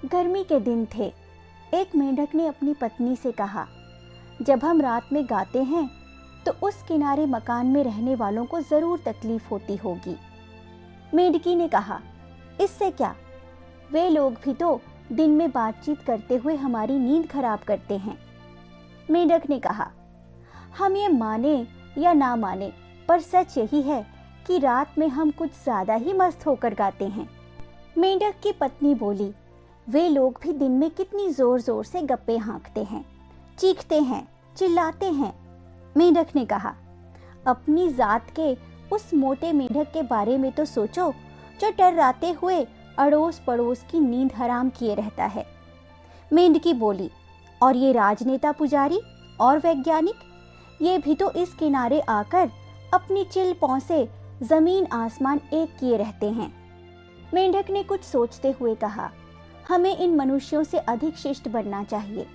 गर्मी के दिन थे। एक मेंढक ने अपनी पत्नी से कहा, जब हम रात में गाते हैं तो उस किनारे मकान में रहने वालों को जरूर तकलीफ होती होगी। मेंढकी ने कहा, इससे क्या, वे लोग भी तो दिन में बातचीत करते हुए हमारी नींद खराब करते हैं। मेंढक ने कहा, हम ये माने या ना माने, पर सच यही है कि रात में हम कुछ ज्यादा ही मस्त होकर गाते हैं। मेंढक की पत्नी बोली, वे लोग भी दिन में कितनी जोर जोर से गप्पे हाँकते हैं, चीखते हैं, चिल्लाते हैं। मेंढक ने कहा, अपनी जात के उस मोटे मेंढक के बारे में तो सोचो जो टर्राते हुए अड़ोस पड़ोस की नींद हराम किए रहता है। मेंढकी बोली, और ये राजनेता पुजारी और वैज्ञानिक, ये भी तो इस किनारे आकर अपनी चिल पौं से जमीन आसमान एक किए रहते हैं। मेंढक ने कुछ सोचते हुए कहा, हमें इन मनुष्यों से अधिक शिष्ट बनना चाहिए।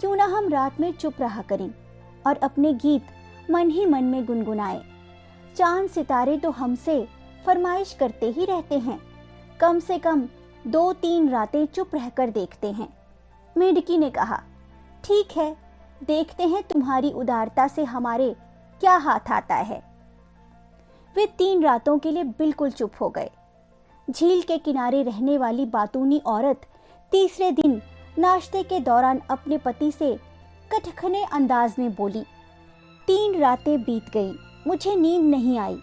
क्यों ना हम रात में चुप रहा करें और अपने गीत मन ही मन में गुनगुनाएं। चांद सितारे तो हमसे फरमाइश करते ही रहते हैं, कम से कम 2-3 रातें चुप रहकर देखते हैं। मेंढकी ने कहा, ठीक है, देखते हैं तुम्हारी उदारता से हमारे क्या हाथ आता है। वे 3 रातों के लिए बिल्कुल चुप हो गए। झील के किनारे रहने वाली बातूनी औरत तीसरे दिन नाश्ते के दौरान अपने पति से कटखने अंदाज में बोली, 3 रातें बीत गई, मुझे नींद नहीं आई।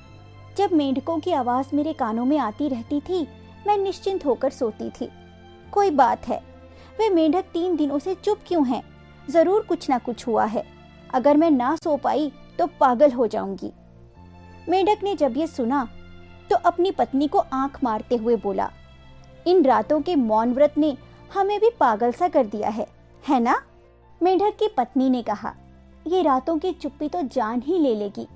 जब मेंढकों की आवाज मेरे कानों में आती रहती थी, मैं निश्चिंत होकर सोती थी। कोई बात है, वे मेंढक 3 दिनों से चुप क्यों हैं? जरूर कुछ ना कुछ हुआ है। अगर मैं ना सो पाई तो पागल हो जाऊंगी। मेंढक ने जब ये सुना तो अपनी पत्नी को आंख मारते हुए बोला, इन रातों के मौन व्रत ने हमें भी पागल सा कर दिया है ना? मेंढक की पत्नी ने कहा, ये रातों की चुप्पी तो जान ही ले लेगी।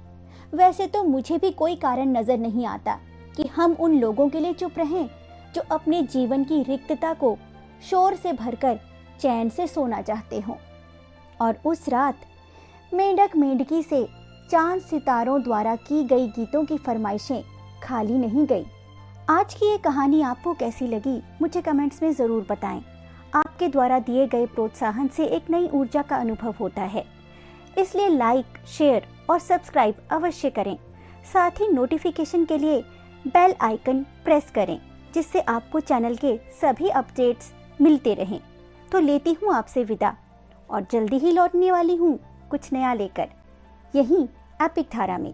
वैसे तो मुझे भी कोई कारण नजर नहीं आता कि हम उन लोगों के लिए चुप रहें जो अपने जीवन की रिक्तता को शोर से भरकर चैन से सोना चाहते हों। और उस रात मेंढक मेंढकी से चांद सितारों द्वारा की गई गीतों की फरमाइशें खाली नहीं गई। आज की ये कहानी आपको कैसी लगी, मुझे कमेंट्स में ज़रूर बताएं। आपके द्वारा दिए गए प्रोत्साहन से एक नई ऊर्जा का अनुभव होता है, इसलिए लाइक, शेयर और सब्सक्राइब अवश्य करें। साथ ही नोटिफिकेशन के लिए बेल आइकन प्रेस करें, जिससे आपको चैनल के सभी अपडेट्स मिलते रहें। तो लेती हूँ आपसे विदा और जल्दी ही लौटने वाली हूँ कुछ नया लेकर, यहीं एपिक धारा में।